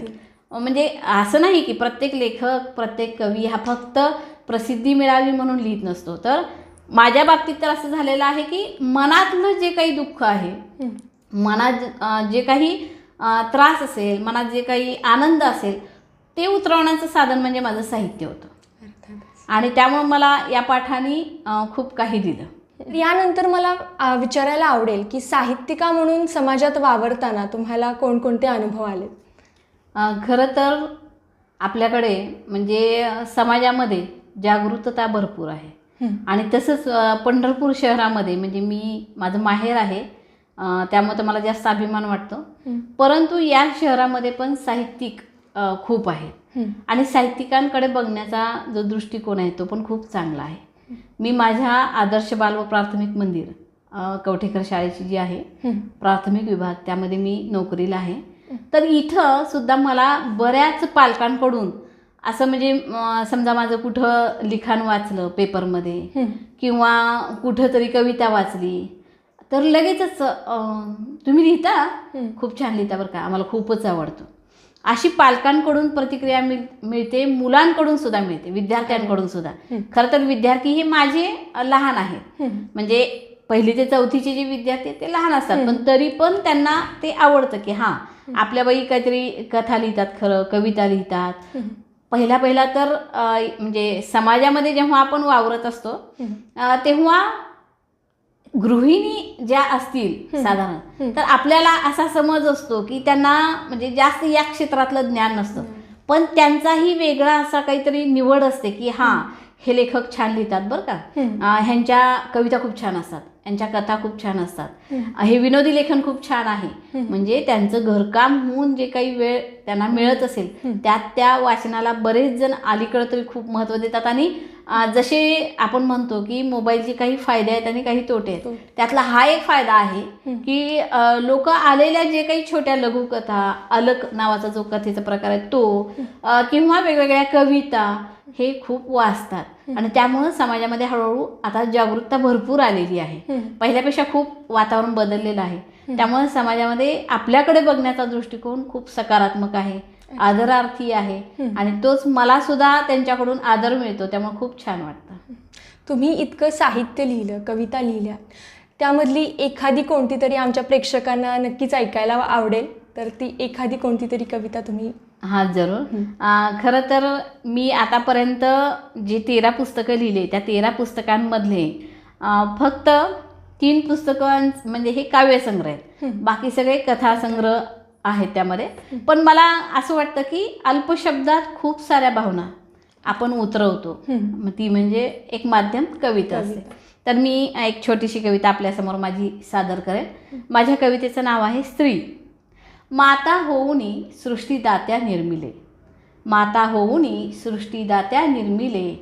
म्हणजे असं नाही की प्रत्येक लेखक प्रत्येक कवी हा फक्त प्रसिद्धी मिळावी म्हणून लिहित नसतो. तर माझ्या बाबतीत तर असं झालेलं आहे की मनातलं जे काही दुःख आहे, मनात जे काही त्रास असेल, मनात जे काही आनंद असेल ते उतरवण्याचं साधन म्हणजे माझं साहित्य होतं. आणि त्यामुळे मला या पाठाने खूप काही दिलं. यानंतर मला विचारायला आवडेल की साहित्यिका म्हणून समाजात वावरताना तुम्हाला कोणकोणते अनुभव आले? खरं तर आपल्याकडे म्हणजे समाजामध्ये जागृतता भरपूर आहे. आणि तसंच पंढरपूर शहरामध्ये म्हणजे माझं माहेर आहे, त्यामुळे मला जास्त अभिमान वाटतो. परंतु या शहरामध्ये पण साहित्यिक खूप आहे आणि साहित्यिकांकडे बघण्याचा जो दृष्टिकोन आहे तो पण खूप चांगला आहे. मी माझ्या आदर्श बाल व प्राथमिक मंदिर कवठेकर शाळेची जी आहे प्राथमिक विभाग त्यामध्ये मी नोकरीला आहे. तर इथं सुद्धा मला बऱ्याच पालकांकडून असं म्हणजे समजा माझं कुठं लिखाण वाचलं पेपरमध्ये किंवा कुठं तरी कविता वाचली तर लगेचच तुम्ही लिहिता, खूप छान लिहिता बरं का, आम्हाला खूपच आवडतं, अशी पालकांकडून प्रतिक्रिया मिळते, मुलांकडून सुद्धा मिळते, विद्यार्थ्यांकडून सुद्धा. खरं तर विद्यार्थी हे माझे लहान आहेत, म्हणजे 1ली ते 4थीचे जे विद्यार्थी आहेत ते लहान असतात, पण तरी पण त्यांना ते आवडतं की हां आपल्या बाई काहीतरी कथा लिहितात, खरं कविता लिहितात. पहिला तर म्हणजे समाजामध्ये जेव्हा आपण वावरत असतो तेव्हा गृहिणी ज्या असतील साधारण तर आपल्याला असा समज असतो की त्यांना म्हणजे जास्त या क्षेत्रातलं ज्ञान नसतं, पण त्यांचाही वेगळा असा काहीतरी निवड असते की हां हे लेखक छान लिहितात बरं का, ह्यांच्या कविता खूप छान असतात, यांच्या कथा खूप छान असतात, हे विनोदी लेखन खूप छान आहे. म्हणजे त्यांचं घरकाम होऊन जे काही वेळ त्यांना मिळत असेल त्यात त्या वाचनाला बरेच जण अलीकडं तरी खूप महत्त्व देतात. आणि जसे आपण म्हणतो की मोबाईलचे काही फायदे आहेत आणि काही तोटे आहेत, त्यातला हा एक फायदा आहे की लोक आलेल्या जे काही छोट्या लघुकथा, अलक नावाचा जो कथेचा प्रकार आहे तो किंवा वेगवेगळ्या कविता हे खूप वाचतात आणि त्यामुळं समाजामध्ये हळूहळू आता जागरूकता भरपूर आलेली आहे. पहिल्यापेक्षा खूप वातावरण बदललेलं आहे. त्यामुळे समाजामध्ये आपल्याकडे बघण्याचा दृष्टिकोन खूप सकारात्मक आहे, आदरार्थी आहे आणि तोच मला सुद्धा त्यांच्याकडून आदर मिळतो, त्यामुळे खूप छान वाटतं. तुम्ही इतकं साहित्य लिहिलं, कविता लिहिल्या, त्यामधली एखादी कोणती तरी आमच्या प्रेक्षकांना नक्कीच ऐकायला आवडेल, तर ती एखादी कोणती तरी कविता तुम्ही? हां जरूर. खरं तर मी आतापर्यंत जे 13 पुस्तकं लिहिले त्या 13 पुस्तकांमधले फक्त 3 पुस्तकं म्हणजे हे काव्यसंग्रह आहेत, बाकी सगळे कथासंग्रह आहेत त्यामध्ये. पण मला असं वाटतं की अल्पशब्दात खूप साऱ्या भावना आपण उतरवतो, मग ती म्हणजे एक माध्यम कविता असते. तर मी एक छोटीशी कविता आपल्यासमोर माझी सादर करेन. माझ्या कवितेचं नाव आहे स्त्री. माता होऊनी सृष्टीदात्या निर्मिले, माता होऊनी सृष्टीदात्या निर्मिले,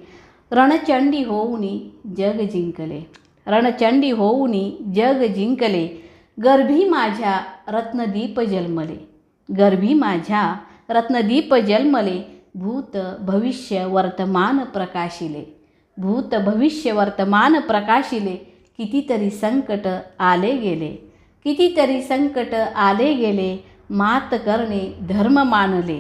रणचंडी होऊनी जग जिंकले, रणचंडी होऊनी जग जिंकले, गर्भी माझ्या रत्नदीप जन्मले, गर्भी माझ्या रत्नदीप जन्मले, भूत भविष्य वर्तमान प्रकाशिले, भूत भविष्य वर्तमान प्रकाशिले, कितीतरी संकट आले गेले, कितीतरी संकट आले गेले, मात करणे धर्म मानले,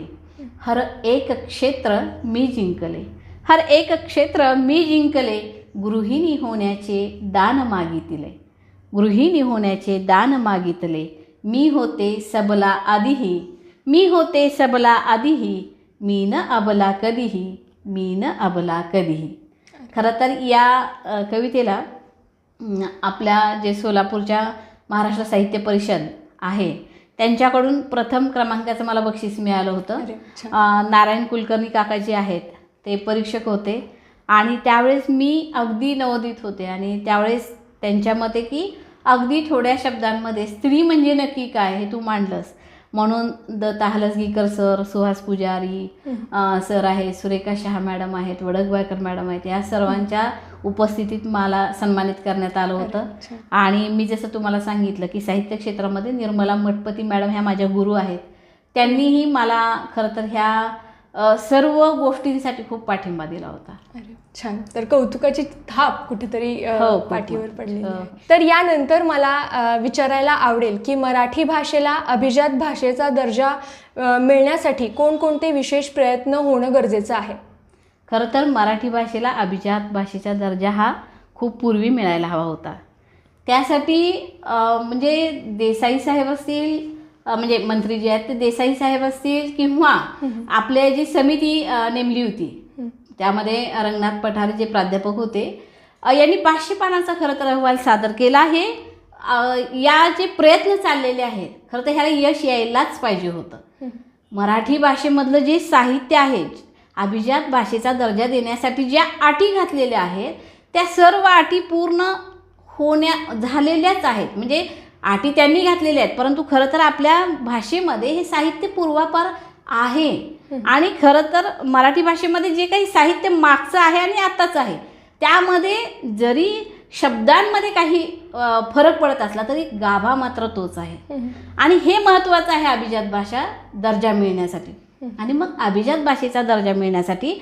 हर एक क्षेत्र मी जिंकले, हर एक क्षेत्र मी जिंकले, गृहिणी होण्याचे दान मागितले, गृहिणी होण्याचे दान मागितले, मी होते सबला आधीही, मी होते सबला आधीही, मी न अबला कधीही, मी न अबला कधीही. खरं तर या कवितेला आपल्या जे सोलापूरच्या महाराष्ट्र साहित्य परिषद आहे त्यांच्याकडून प्रथम क्रमांकाचं मला बक्षीस मिळालं होतं. अरे, छान. नारायण कुलकर्णी काका जे आहेत ते परीक्षक होते आणि त्यावेळेस मी अगदी नवोदित होते आणि त्यावेळेस त्यांच्या मते की अगदी थोड्या शब्दांमध्ये स्त्री म्हणजे नक्की काय हे तू मांडलंस, म्हणून दत्ता हलसगीकर सर, सुहास पुजारी सर आहेत, सुरेखा शहा मॅडम आहेत, वडकबायकर मॅडम आहेत, या सर्वांच्या उपस्थितीत मला सन्मानित करण्यात आलं होतं. आणि मी जसं तुम्हाला सांगितलं की साहित्य क्षेत्रामध्ये निर्मला मठपती मॅडम ह्या माझ्या गुरु आहेत. त्यांनीही मला खरं तर ह्या सर्व गोष्टींसाठी खूप पाठिंबा दिला होता. अरे छान. तर कौतुकाची थाप कुठेतरी हो, पाठीवर पडलेली हो. आहे. तर यानंतर मला विचारायला आवडेल की मराठी भाषेला अभिजात भाषेचा दर्जा मिळण्यासाठी कोणकोणते विशेष प्रयत्न होणं गरजेचं आहे? खरं तर मराठी भाषेला अभिजात भाषेचा दर्जा हा खूप पूर्वी मिळायला हवा होता. त्यासाठी म्हणजे देसाई साहेब असतील, म्हणजे मंत्री जे आहेत ते देसाई साहेब असतील, किंवा आपल्या जी समिती नेमली होती त्यामध्ये रंगनाथ पठारे जे प्राध्यापक होते, यांनी 500 पानांचा खरं तर अहवाल सादर केला आहे. या जे प्रयत्न चाललेले आहेत खरं तर ह्याला यश यायलाच पाहिजे होतं. मराठी भाषेमधलं जे साहित्य आहे, अभिजात भाषेचा दर्जा देण्यासाठी ज्या अटी घातलेल्या आहेत त्या सर्व अटी पूर्ण झालेल्याच आहेत. म्हणजे अटी त्यांनी घातलेल्या आहेत, परंतु खरं तर आपल्या भाषेमध्ये हे साहित्य पूर्वापार आहे. आणि खरं तर मराठी भाषेमध्ये जे काही साहित्य मागचं आहे आणि आत्ताचं आहे त्यामध्ये जरी शब्दांमध्ये काही फरक पडत असला तरी गाभा मात्र तोच आहे. आणि हे महत्त्वाचं आहे अभिजात भाषा दर्जा मिळण्यासाठी. आणि मग अभिजात भाषेचा दर्जा मिळण्यासाठी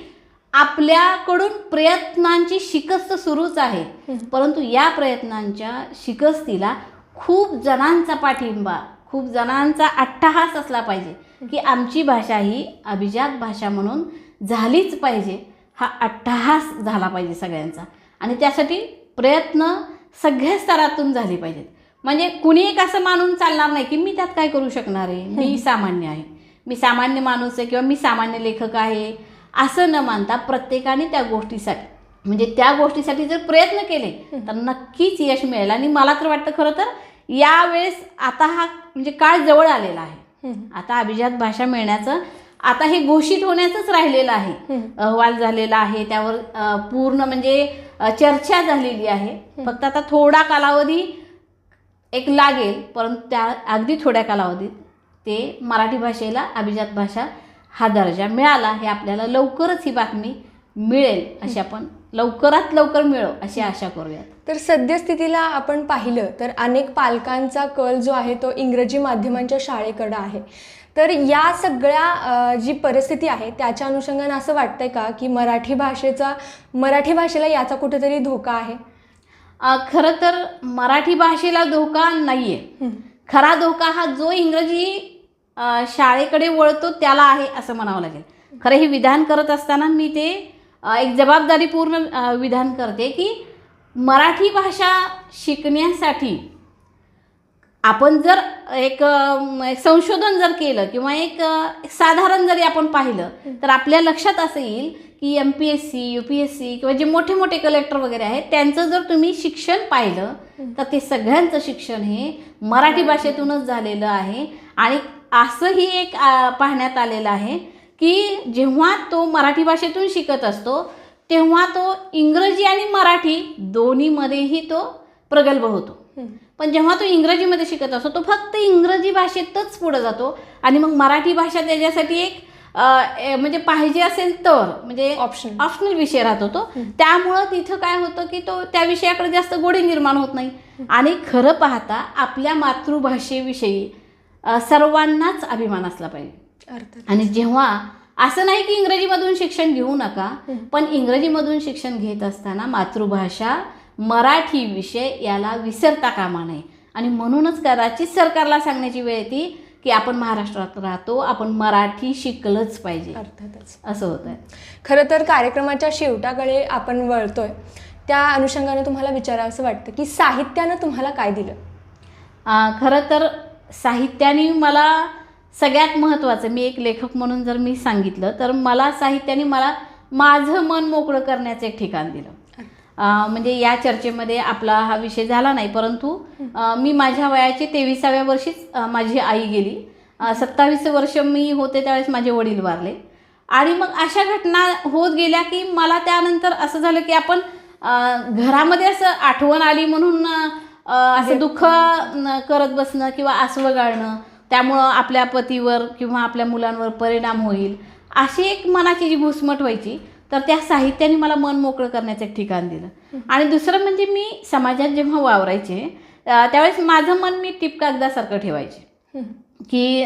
आपल्याकडून प्रयत्नांची शिकस्त सुरूच आहे, परंतु या प्रयत्नांच्या शिकस्तीला खूप जणांचा पाठिंबा, खूप जणांचा अट्टहास असला पाहिजे की आमची भाषा ही अभिजात भाषा म्हणून झालीच पाहिजे. हा अट्टहास झाला पाहिजे सगळ्यांचा. आणि त्यासाठी प्रयत्न सगळ्या स्तरातून झाले पाहिजेत. म्हणजे कुणी एक असं मानून चालणार नाही की मी त्यात काय करू शकणार आहे, मी सामान्य आहे, मी सामान्य माणूस आहे किंवा मी सामान्य लेखक आहे, असं न मानता प्रत्येकाने त्या गोष्टीसाठी, म्हणजे त्या गोष्टीसाठी जर प्रयत्न केले तर नक्कीच यश मिळेल. आणि मला तर वाटतं खरं तर यावेळेस आता हा म्हणजे काळ जवळ आलेला आहे. आता अभिजात भाषा मिळण्याचं आता हे घोषित होण्याचंच राहिलेलं आहे. अहवाल झालेला आहे, त्यावर पूर्ण म्हणजे चर्चा झालेली आहे. फक्त आता थोडा कालावधी एक लागेल, परंतु त्या अगदी थोड्या कालावधीत ते मराठी भाषेला अभिजात भाषा हा दर्जा मिळाला. हे आपल्याला लवकरच ही बातमी मिळेल, अशी आपण लवकरात लवकर मिळो अशी आशा करूयात. तर सद्यस्थितीला आपण पाहिलं तर अनेक पालकांचा कल जो आहे तो इंग्रजी माध्यमांच्या शाळेकडे आहे. तर या सगळ्या जी परिस्थिती आहे त्याच्या अनुषंगाने असं वाटतंय का की मराठी भाषेला याचा कुठेतरी धोका आहे? खरं तर मराठी भाषेला धोका नाही आहे. खरा धोका हा जो इंग्रजी शाळेकडे वळतो त्याला आहे असं म्हणावं लागेल. खरं हे विधान करत असताना मी ते एक जबाबदारीपूर्ण विधान करते की मराठी भाषा शिकण्यासाठी आपण जर एक संशोधन जर केलं किंवा एक साधारण जरी आपण पाहिलं तर आपल्या लक्षात असं येईल की MPSC, UPSC किंवा जे मोठे मोठे कलेक्टर वगैरे आहेत त्यांचं जर तुम्ही शिक्षण पाहिलं तर ते सगळ्यांचं शिक्षण हे मराठी भाषेतूनच झालेलं आहे. आणि असंही एक पाहण्यात आलेलं आहे की जेव्हा तो मराठी भाषेतून शिकत असतो तेव्हा तो इंग्रजी आणि मराठी दोन्हीमध्येही तो प्रगल्भ होतो. पण जेव्हा तो इंग्रजीमध्ये शिकत असतो तो फक्त इंग्रजी भाषेतच पुढे जातो आणि मग मराठी भाषा त्याच्यासाठी एक म्हणजे पाहिजे असेल तर म्हणजे ऑप्शनल विषय राहतो तो. त्यामुळं तिथं काय होतं की तो त्या विषयाकडे जास्त गोडी निर्माण होत नाही. आणि खरं पाहता आपल्या मातृभाषेविषयी सर्वांनाच अभिमान असला पाहिजे. आणि जेव्हा असं नाही की इंग्रजीमधून शिक्षण घेऊ नका, पण इंग्रजीमधून शिक्षण घेत असताना मातृभाषा मराठी विषय याला विसरता कामा नये. आणि म्हणूनच कदाचित सरकारला सांगण्याची वेळ येते की आपण महाराष्ट्रात राहतो, आपण मराठी शिकलंच पाहिजे. अर्थातच असं होतं आहे. खरं तर कार्यक्रमाच्या शेवटाकडे आपण वळतोय, त्या अनुषंगाने तुम्हाला विचारावं असं वाटतं की साहित्यानं तुम्हाला काय दिलं? खरं तर साहित्याने मला सगळ्यात महत्त्वाचं, मी एक लेखक म्हणून जर मी सांगितलं तर मला साहित्याने मला माझं मन मोकळं करण्याचं एक ठिकाण दिलं. म्हणजे या चर्चेमध्ये आपला हा विषय झाला नाही, परंतु मी माझ्या वयाचे 23व्या वर्षीच माझी आई गेली. 27 वर्ष मी होते त्यावेळेस माझे वडील वारले. आणि मग अशा घटना होत गेल्या की मला त्यानंतर असं झालं की आपण घरामध्ये असं आठवण आली म्हणून असं दुःख करत बसणं किंवा आसवं गाळणं, त्यामुळं आपल्या पतीवर किंवा आपल्या मुलांवर परिणाम होईल, अशी एक मनाची जी घुसमट व्हायची. तर त्या साहित्याने मला मन मोकळं करण्याचं एक ठिकाण दिलं. आणि दुसरं म्हणजे मी समाजात जेव्हा वावरायचे त्यावेळेस माझं मन मी टिपकागदासारखं ठेवायचे की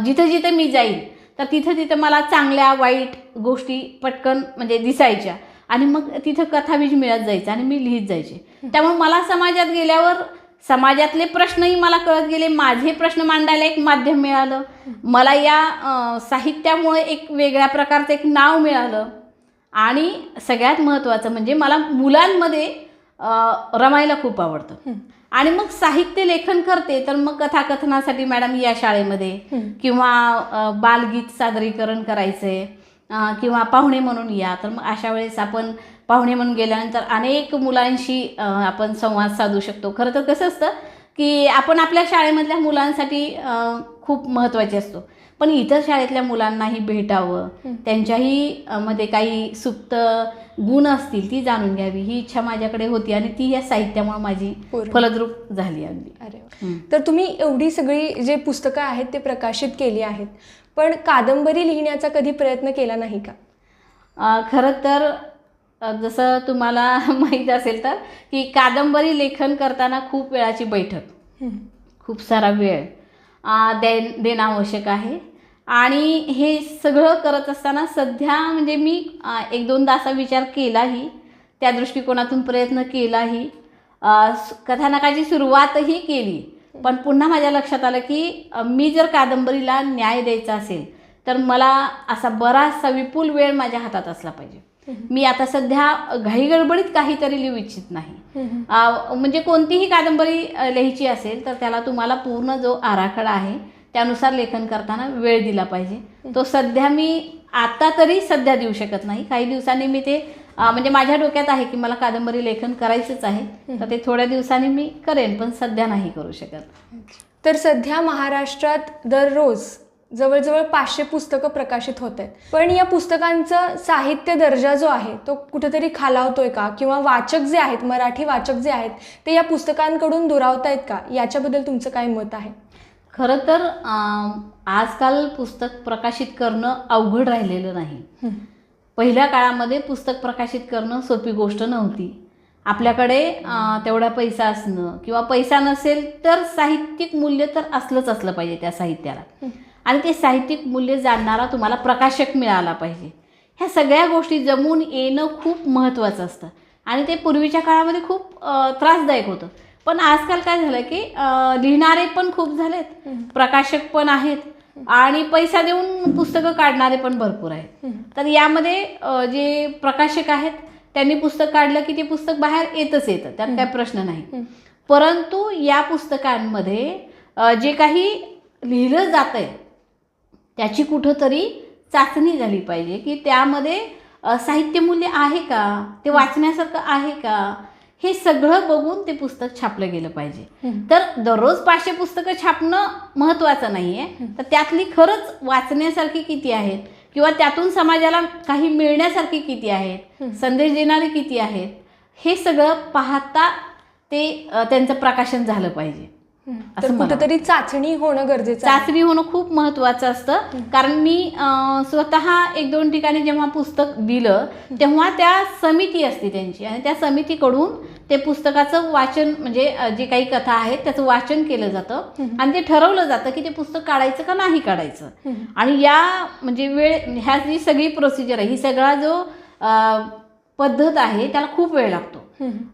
जिथं जिथं मी जाईल तर तिथं तिथं मला चांगल्या वाईट गोष्टी पटकन म्हणजे दिसायच्या आणि मग तिथं कथाबीज मिळत जायचं आणि मी लिहित जायचे. त्यामुळे मला समाजात गेल्यावर समाजातले प्रश्नही मला कळत गेले, माझे प्रश्न मांडायला एक माध्यम मिळालं, मला या साहित्यामुळे एक वेगळ्या प्रकारचं एक नाव मिळालं. आणि सगळ्यात महत्त्वाचं म्हणजे मला मुलांमध्ये रमायला खूप आवडतं. आणि मग साहित्य लेखन करते तर मग कथाकथनासाठी मॅडम या शाळेमध्ये किंवा बालगीत सादरीकरण करायचे किंवा पाहुणे म्हणून या, तर मग अशा वेळेस आपण पाहुणे म्हणून गेल्यानंतर अनेक मुलांशी आपण संवाद साधू शकतो. खरं तर कसं असतं की आपण आपल्या शाळेमधल्या मुलांसाठी खूप महत्त्वाचे असतो, पण इतर शाळेतल्या मुलांनाही भेटावं, त्यांच्याही मध्ये काही सुप्त गुण असतील ती जाणून घ्यावी ही इच्छा माझ्याकडे होती आणि ती या साहित्यामुळे माझी फलद्रूप झाली अगदी. अरे तर तुम्ही एवढी सगळी जे पुस्तकं आहेत ते प्रकाशित केली आहेत, पण कादंबरी लिहिण्याचा कधी प्रयत्न केला नाही का? खरं तर जसं तुम्हाला माहीत असेल तर की कादंबरी लेखन करताना खूप वेळाची बैठक, खूप सारा वेळ देणं आवश्यक आहे. आणि हे सगळं करत असताना सध्या म्हणजे मी 1-2दा असा विचार केलाही, त्या दृष्टिकोनातून प्रयत्न केलाही, कथानकाची सुरुवातही केली, पण पुन्हा माझ्या लक्षात आलं की मी जर कादंबरीला न्याय द्यायचा असेल तर मला असा बराचसा विपुल वेळ माझ्या हातात असला पाहिजे. मी आता सध्या घाईगडबडीत काहीतरी लिहू इच्छित नाही. म्हणजे कोणतीही कादंबरी लिहायची असेल तर त्याला तुम्हाला पूर्ण जो आराखडा आहे त्यानुसार लेखन करताना वेळ दिला पाहिजे. तो सध्या मी आता तरी सध्या देऊ शकत नाही. काही दिवसांनी मी ते म्हणजे माझ्या डोक्यात आहे की मला कादंबरी लेखन करायचंच आहे, तर ते थोड्या दिवसांनी मी करेन, पण सध्या नाही करू शकत. तर सध्या महाराष्ट्रात दररोज जवळजवळ 500 पुस्तकं प्रकाशित होत आहेत, पण या पुस्तकांचा साहित्य दर्जा जो आहे तो कुठेतरी खालावतोय का, किंवा वाचक जे आहेत, मराठी वाचक जे आहेत ते या पुस्तकांकडून दुरावतायत का, याच्याबद्दल तुमचं काय मत आहे? खरं तर आजकाल पुस्तक प्रकाशित करणं अवघड राहिलेलं नाही. पहिल्या काळामध्ये पुस्तक प्रकाशित करणं सोपी गोष्ट नव्हती. आपल्याकडे तेवढा पैसा असणं किंवा पैसा नसेल तर साहित्यिक मूल्य तर असलं पाहिजे त्या साहित्याला, आणि ते साहित्यिक मूल्य जाणणारा तुम्हाला प्रकाशक मिळाला पाहिजे. ह्या सगळ्या गोष्टी जमून येणं खूप महत्त्वाचं असतं आणि ते पूर्वीच्या काळामध्ये खूप त्रासदायक होतं. पण आजकाल काय झालं की लिहिणारे पण खूप झालेत, प्रकाशक पण आहेत आणि पैसा देऊन पुस्तकं काढणारे पण भरपूर आहेत. तर यामध्ये जे प्रकाशक आहेत त्यांनी पुस्तक काढलं की ते पुस्तक बाहेर येतं, त्यात काय प्रश्न नाही. परंतु या पुस्तकांमध्ये जे काही लिहिलं जातं आहे त्याची कुठंतरी चाचणी झाली पाहिजे की त्यामध्ये साहित्यमूल्य आहे का, ते वाचण्यासारखं आहे का, हे सगळं बघून ते पुस्तक छापलं गेलं पाहिजे. तर दररोज 500 पुस्तकं छापणं महत्त्वाचं नाही आहे, तर त्यातली खरंच वाचण्यासारखी किती आहेत किंवा त्यातून समाजाला काही मिळण्यासारखी किती आहेत, संदेश देणारे किती आहेत, हे सगळं पाहता ते त्यांचं प्रकाशन झालं पाहिजे. तर कुठेतरी चाचणी होणं गरजेचं आहे. चाचणी होणं खूप महत्त्वाचं असतं. कारण मी स्वतः 1-2 ठिकाणी जेव्हा पुस्तक दिलं तेव्हा त्या समिती असते त्यांची, आणि त्या समितीकडून ते पुस्तकाचं वाचन म्हणजे जे काही कथा आहेत त्याचं वाचन केलं जातं आणि ते ठरवलं जातं की ते पुस्तक काढायचं का नाही काढायचं. आणि या म्हणजे ह्या जी सगळी प्रोसिजर आहे, ही सगळा जो पद्धत आहे त्याला खूप वेळ लागतो.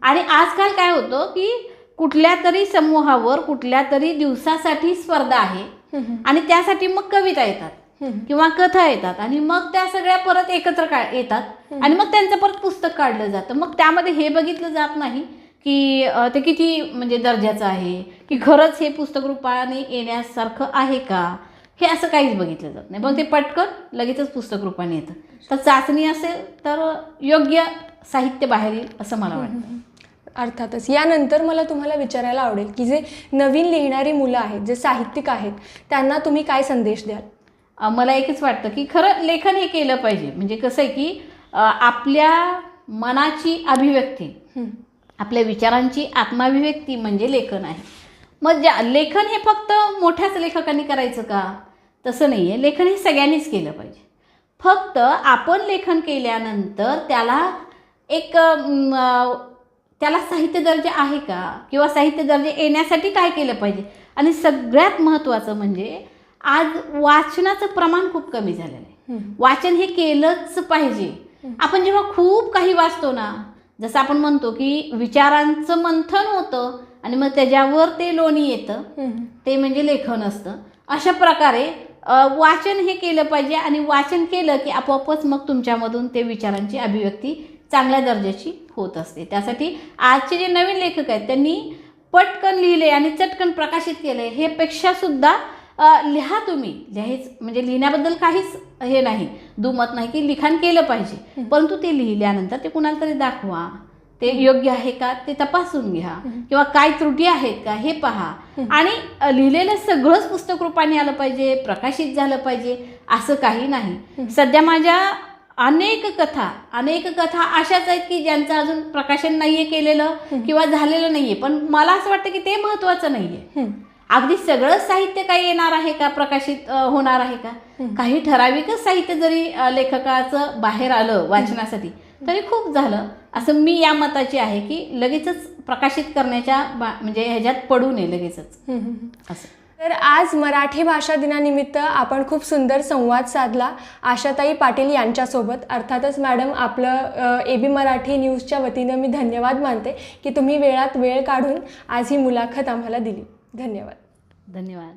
आणि आजकाल काय होतं की कुठल्या तरी समूहावर कुठल्या तरी दिवसासाठी स्पर्धा आहे आणि त्यासाठी मग कविता येतात किंवा कथा येतात आणि मग त्या सगळ्या परत एकत्र येतात आणि मग त्यांचं परत पुस्तक काढलं जातं. मग त्यामध्ये हे बघितलं जात नाही की ते किती म्हणजे दर्जाचं आहे, की खरंच हे पुस्तक रूपाने येण्यासारखं आहे का, हे असं काहीच बघितलं जात नाही. मग ते पटकन लगेचच पुस्तक रूपाने येतं. तर चाचणी असेल तर योग्य साहित्य बाहेर येईल असं मला वाटतं. अर्थातच. यानंतर मला तुम्हाला विचारायला आवडेल की जे नवीन लिहिणारी मुलं आहेत, जे साहित्यिक आहेत, त्यांना तुम्ही काय संदेश द्याल? मला एकच वाटतं की खरं लेखन हे केलं पाहिजे. म्हणजे कसं आहे की आपल्या मनाची अभिव्यक्ती, आपल्या विचारांची आत्माभिव्यक्ती म्हणजे लेखन आहे. मग लेखन हे फक्त मोठ्याच लेखकांनी करायचं का? तसं नाही आहे. लेखन हे सगळ्यांनीच केलं पाहिजे. फक्त आपण लेखन केल्यानंतर त्याला एक त्याला साहित्य दर्जा आहे का, किंवा साहित्य दर्जा येण्यासाठी काय केलं पाहिजे. आणि सगळ्यात महत्त्वाचं म्हणजे आज वाचनाचं प्रमाण खूप कमी झालेलं आहे. वाचन हे केलंच पाहिजे. आपण जेव्हा खूप काही वाचतो ना, जसं आपण म्हणतो की विचारांचं मंथन होतं आणि मग त्याच्यावर ते लोणी येतं, ते म्हणजे लेखन असतं. अशा प्रकारे वाचन हे केलं पाहिजे. आणि वाचन केलं की आपोआपच मग तुमच्यामधून ते विचारांची अभिव्यक्ती चांगल्या दर्जाची होत असते. त्यासाठी आजचे जे नवीन लेखक आहेत त्यांनी पटकन लिहिले आणि चटकन प्रकाशित केले हे पेक्षासुद्धा लिहा तुम्ही. लिहायच म्हणजे लिहिण्याबद्दल काहीच हे नाही, दुमत नाही की लिखाण केलं पाहिजे, परंतु ते लिहिल्यानंतर ते कुणाला तरी दाखवा. ते योग्य आहे का ते तपासून घ्या, किंवा काय त्रुटी आहेत का हे पहा. आणि लिहिलेलं सगळंच पुस्तक रूपाने आलं पाहिजे, प्रकाशित झालं पाहिजे असं काही नाही. सध्या माझ्या अनेक कथा अशाच आहेत की ज्यांचं अजून प्रकाशन नाही आहे केलेलं किंवा झालेलं नाही आहे. पण मला असं वाटतं की ते महत्त्वाचं नाही आहे. अगदी सगळंच साहित्य काही येणार आहे का, प्रकाशित होणार आहे का? काही ठराविकच साहित्य जरी लेखकाचं बाहेर आलं वाचनासाठी तरी खूप झालं असं मी या मताची आहे की लगेचच प्रकाशित करण्याच्या म्हणजे ह्याच्यात पडू नये लगेचच असं. तर आज मराठी भाषा दिनानिमित्त आपण खूप सुंदर संवाद साधला आशाताई पाटील यांच्यासोबत. अर्थातच मॅडम, आपलं AB मराठी न्यूजच्या वतीनं मी धन्यवाद मानते की तुम्ही वेळात वेळ काढून आज ही मुलाखत आम्हाला दिली. धन्यवाद. धन्यवाद.